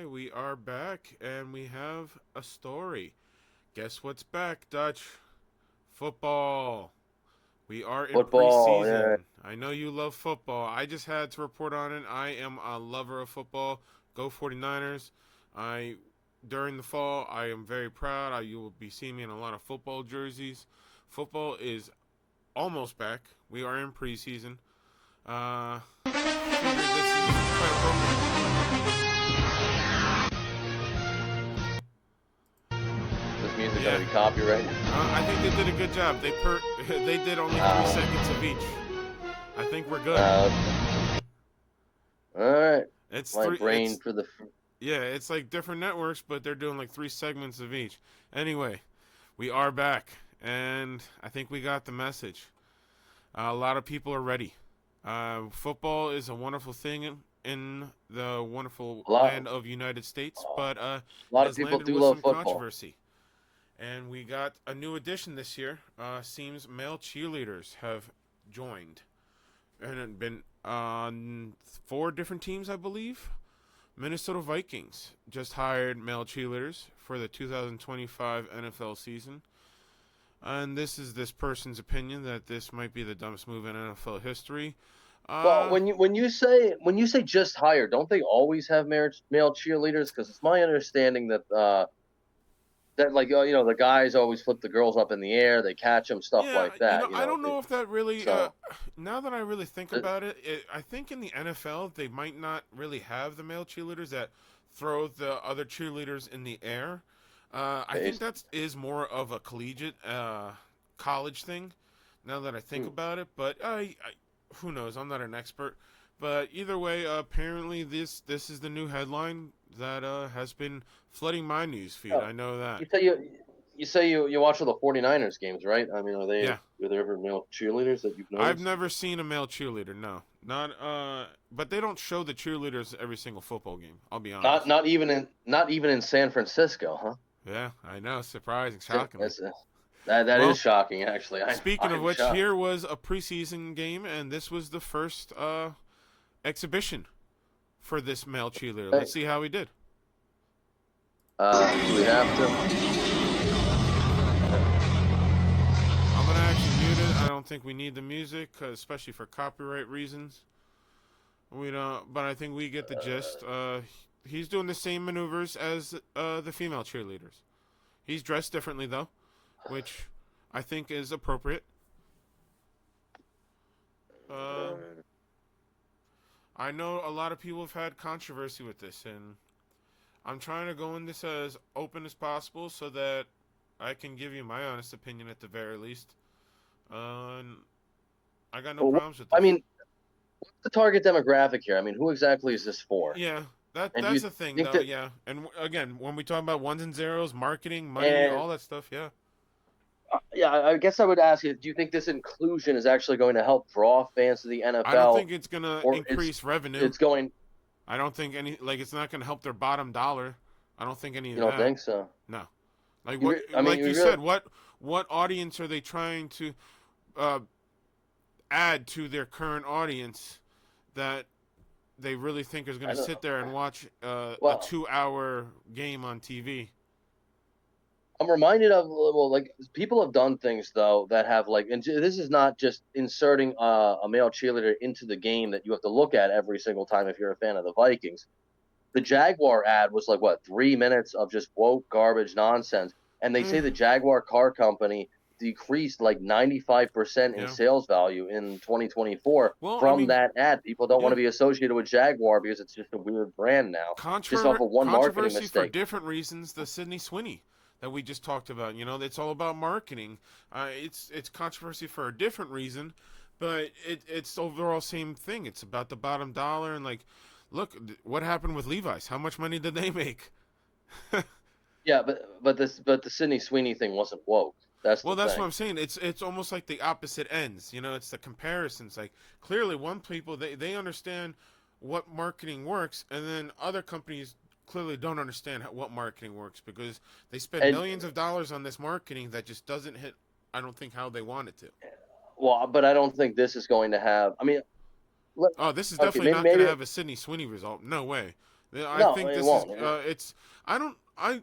We are back and we have a story. Guess what's back, Dutch? Football. We are in Football, yeah. preseason. I know you love football. I just had to report on it. I am a lover of football. Go 49ers. I During the fall, I am very proud. You will be seeing me in a lot of football jerseys. Football is almost back. We are in preseason. Figured this is quite appropriate. Is this music Yeah, gonna be copyrighted? I think they did a good job. They did only 3 seconds of each. I think we're good. All right. It's My three. brain for the. Yeah, it's like different networks, but they're doing like 3 segments of each. Anyway, we are back, and I think we got the message. A lot of people are ready. Football is a wonderful thing in the wonderful A lot, land of United States, a but it lot of has people landed do with love some football. controversy. And we got a new addition this year. Seems male cheerleaders have joined, and it been on 4 different teams, I believe. Minnesota Vikings just hired male cheerleaders for the 2025 NFL season. And this is this person's opinion that this might be the dumbest move in NFL history. Well, Uh, when you say just hire, don't they always have male cheerleaders? Because it's my understanding that the guys always flip the girls up in the air, they catch them, stuff yeah, like that. I don't know if that really. So Now that I really think uh, about it, I think in the NFL they might not really have the male cheerleaders that throw the other cheerleaders in the air. I think based. that is more of a collegiate, college thing. Now that I think Hmm. about it, but who knows? I'm not an expert. But either way, apparently this is the new headline that has been flooding my news feed. Oh, I know that. you say you watch all the 49ers games, right? I mean, Yeah, are there ever male cheerleaders that you've I've noticed? never seen a male cheerleader. No, not but they don't show the cheerleaders every single football game. I'll be Not honest. not even in not even in San Francisco, huh? Yeah, I know. Surprising, Shit, shockingly. that is Well, shocking. Actually, speaking of I'm which, shocked. here was a preseason game, and this was the first exhibition for this male cheerleader. Hey, Let's see how he did. do we have to? Uh, I'm gonna actually mute it. I don't think we need the music, especially for copyright reasons. We don't, but I think we get the gist. He's doing the same maneuvers as the female cheerleaders. He's dressed differently though, which I think is appropriate. Uh, I know a lot of people have had controversy with this, and I'm trying to go in this as open as possible so that I can give you my honest opinion at the very least. And I got no well, problems with I this. mean, what's the target demographic here? I mean, who exactly is this for? Yeah, And do that's you the thing think though. that? Yeah, and again, when we talk about ones and zeros, marketing, money, And all that stuff. Yeah, yeah, I guess I would ask you: do you think this inclusion is actually going to help draw fans to the I don't NFL, think it's gonna or increase revenue. it's going? I don't think it's not gonna help their bottom dollar. I don't think any You of don't that. think so? No, like I mean, like you you really? said, what audience are they trying to uh, add to their current audience that they really think is going I to don't. sit there and watch a Well, 2 hour game on TV? I'm reminded of, well, like, people have done things though that have, like, and this is not just inserting a male cheerleader into the game that you have to look at every single time if you're a fan of the Vikings. The Jaguar ad was like what 3 minutes of just woke garbage nonsense, and they Eh, say the Jaguar car company decreased like 95% in yeah. sales value in 2024 Well, I from mean, that ad. People don't want yeah. to be associated with Jaguar because it's just a weird brand now, just off of one marketing Controversy for mistake. different reasons. The Sydney Sweeney that we just talked about. It's all about marketing. It's controversy for a different reason, but it's overall same thing. It's about the bottom dollar and like, look, what happened with Levi's? How much money did they make? Yeah, but the Sydney Sweeney thing wasn't woke. That's Well, the that's what thing. I'm saying. It's almost like the opposite ends. It's the comparisons. Like clearly, one people they understand what marketing works, and then other companies clearly don't understand what marketing works because they spend And millions of dollars on this marketing that just doesn't hit. I don't think how they want it to. well, but I don't think this is going to have. I mean, let, Oh, this is okay, definitely not going to maybe have a Sydney Sweeney result. No way. I No, think it this is won't. it's I don't I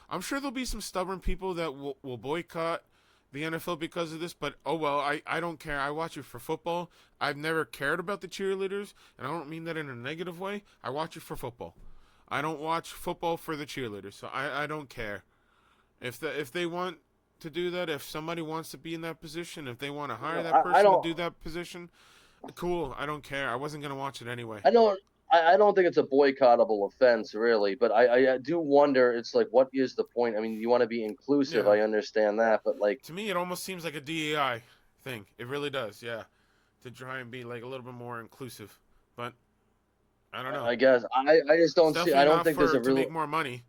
I'm sure there'll be some stubborn people that will boycott the NFL because of this, but oh well, I don't care. I watch it for football. I've never cared about the cheerleaders, and I don't mean that in a negative way. I watch it for football. I don't watch football for the cheerleaders, so I don't care. If they want to do that, if somebody wants to be in that position, if they want to hire No, that I person to don't. do that position, cool. I don't care. I wasn't gonna watch it anyway. I don't. I don't think it's a boycottable offense, really. But I do wonder. It's like, what is the point? I mean, you want to be inclusive. Yeah. I understand that, but like, To me, it almost seems like a DEI thing. It really does. Yeah, to try and be like a little bit more inclusive, but I don't know. I guess I just It's don't see. I definitely don't not think there's for a to real. make more money.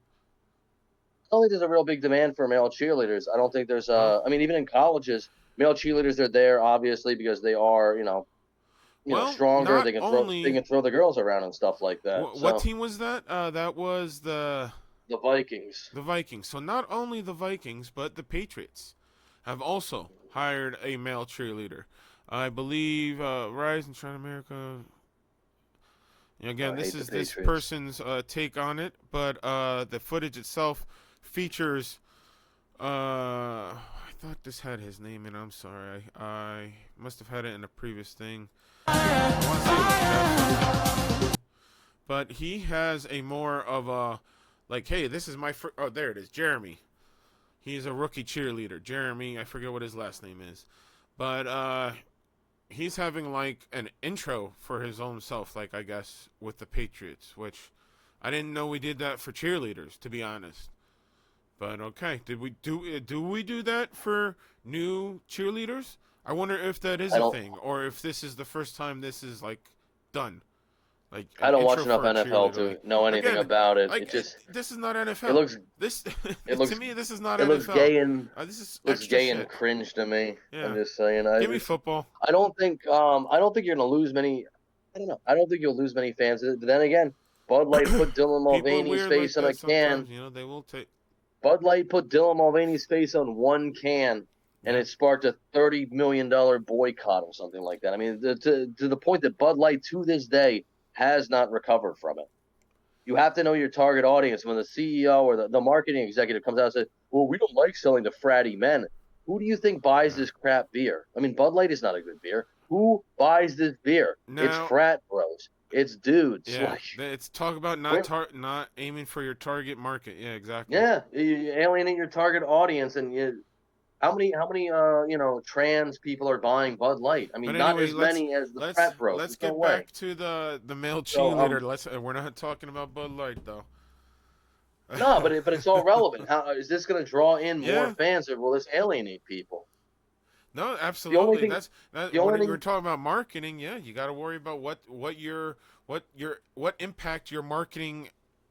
I don't think there's a real big demand for male cheerleaders. I don't think there's Huh? a. I mean, even in colleges, male cheerleaders are there obviously because they are, Well, stronger. not They can only throw the girls around and stuff like that. what So team was that? That was the Vikings. the Vikings. So not only the Vikings, but the Patriots have also hired a male cheerleader. I believe Rise and Shine America. Oh, Again, I this hate the is this Patriots. person's take on it, but the footage itself features. I thought this had his name in. I'm sorry, I must have had it in a previous thing. But he has a more of a like, hey, this is my oh, there it is, Jeremy. He's a rookie cheerleader. Jeremy, I forget what his last name is, but he's having like an intro for his own self, like I guess with the Patriots, which I didn't know we did that for cheerleaders, to be honest. But okay, did we do we do that for new cheerleaders? I wonder if that is I a don't. thing, or if this is the first time this is like done, like I an don't watch intro enough for a NFL cheerleader. to know anything Again, about it. It just this is not it NFL. looks This it to looks me this is not it looks NFL. gay and This is looks extra gay and shit. cringe to me. I'm Yeah, just saying. give me football. I don't think you're gonna lose many. I don't know. I don't think you'll lose many fans. But then again, Bud Light put Dylan People are Mulvaney's weird like face on a that can. sometimes. They will take. Bud Light put Dylan Mulvaney's face on one can, and Yeah. it sparked a $30 million boycott or something like that. I mean, to the point that Bud Light to this day has not recovered from it. You have to know your target audience. When the CEO or the marketing executive comes out and says, "Well, we don't like selling to fratty men," who do you think buys Yeah. this crap beer? I mean, Bud Light is not a good beer. Who buys this beer? It's Now, frat bros. It's dudes. yeah, Like, it's talk about we're, not aiming for your target market. Yeah, exactly. yeah, you alienate your target audience, and how many trans people are buying Bud Light? I But mean, not anyway, as many as the let's frat bros. let's There's no get way. back to the male So cheerleader. Let's we're not talking about Bud Light though. no, but it's all relevant. How is this going to draw in more Yeah, fans, or will this alienate people? no, The only absolutely. thing, That's that the when only you were thing, talking about marketing. Yeah, you got to worry about what impact your marketing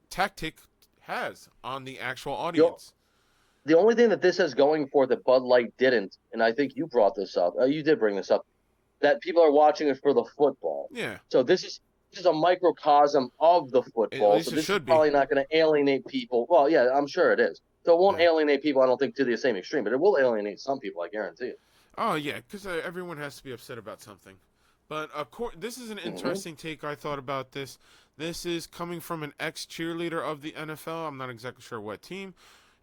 tactic has on the actual the, audience. the only thing that this has going for that Bud Light didn't, and I think you brought this up. You did bring this up, that people are watching it for the football. Yeah, So this is a microcosm of the at football. So least it this is should be. probably not going to alienate people. Well, yeah, I'm sure it is. So it won't Yeah. alienate people, I don't think, to the same extreme, but it will alienate some people, I guarantee it. Oh yeah, because everyone has to be upset about something. But of course, this is an Hmm. interesting take. I thought about this. This is coming from an ex cheerleader of the NFL. I'm not exactly sure what team,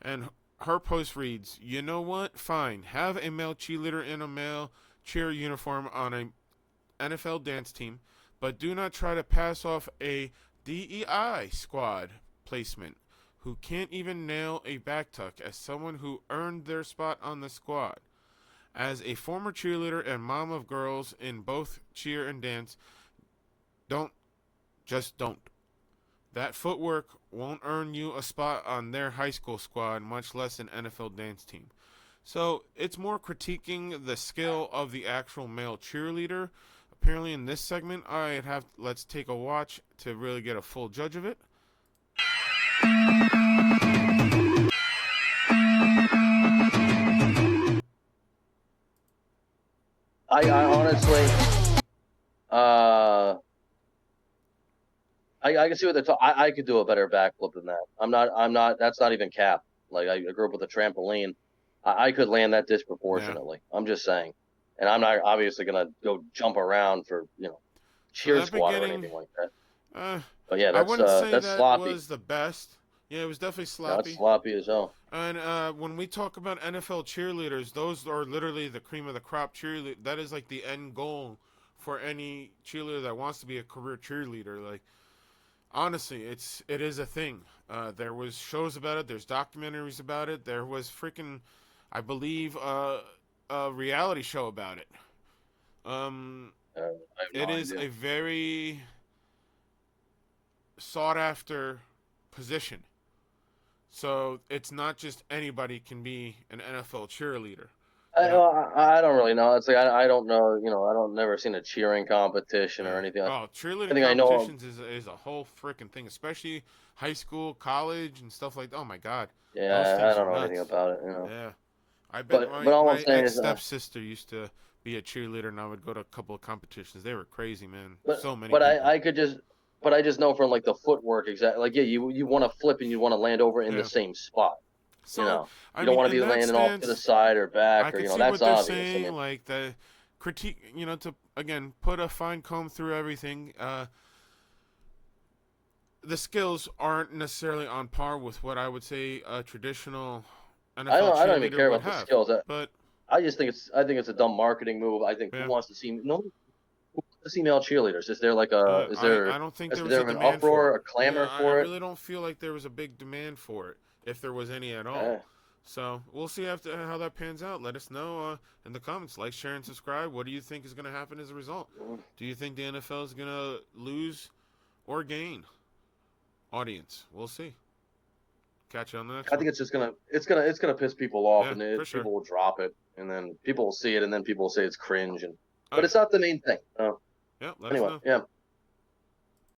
and her post reads, "You know what? Fine. Have a male cheerleader in a male cheer uniform on a NFL dance team, but do not try to pass off a DEI squad placement who can't even nail a back tuck as someone who earned their spot on the squad. As a former cheerleader and mom of girls in both cheer and dance, don't don't. That footwork won't earn you a spot on their high school squad, much less an NFL dance team." So it's more critiquing the skill of the actual male cheerleader. Apparently, in this segment, let's take a watch to really get a full judge of it. I honestly, uh, I can see what they're talking. I could do a better backflip than that. I'm not. That's not even cap. Like, I grew up with a trampoline. I could land that Yeah. disproportionately. I'm just saying, and I'm not obviously gonna go jump around for So cheer that squad or beginning, anything like that. uh, But yeah, I wouldn't say that's that sloppy. was the best. Yeah, it was definitely No, it's sloppy. sloppy as hell. And when we talk about NFL cheerleaders, those are literally the cream of the crop cheerleader. That is like the end goal for any cheerleader that wants to be a career cheerleader. Like honestly, it is a thing. There was shows about it. There's documentaries about it. There was freaking, I believe, a reality show about it. Um, I have no it is idea. a very sought after position. So it's not just anybody can be an NFL cheerleader. You know, I don't really know. It's like I don't know. I don't never seen a cheering competition or yeah. anything. Oh, I cheerleading think I know. competitions is a whole freaking thing, especially high school, college, and stuff like that. Oh my god, those Yeah, I things are don't know anything nuts. about it. Yeah, I bet But all I'm my saying ex is, stepsister used to be a cheerleader, and I would go to a couple of competitions. They were crazy, man. but So many but people. I just know from like the footwork exactly. Like yeah, you want to flip and you want to land over in the Yeah. same spot. You So know, I you don't mean, want to in be that landing off to the stance, side or I back or could see that's what they're obvious. I saying, mean, like the critique, to again put a fine comb through everything. The skills aren't necessarily on par with what I would say a traditional NFL I don't even cheerleader care would about the have. skills. But I think it's a dumb marketing move. I think who yeah, wants to see no who wants to see male cheerleaders? Is there like a I don't think is there was a there an demand for it. uproar, a Yeah, clamor I for it? really don't feel like there was a big demand for it, if there was any at all. Eh, So we'll see after how that pans out. Let us know in the comments. Like, share, and subscribe. What do you think is going to happen as a result? mm. Do you think the NFL is going to lose or gain audience? We'll see. Catch you on the next I one. think it's gonna piss people off, Yeah, and for sure. people will drop it, and then people will see it, and then people will say it's cringe, and Oh but yeah. it's not the main thing. Yeah, let us Anyway, know. yeah.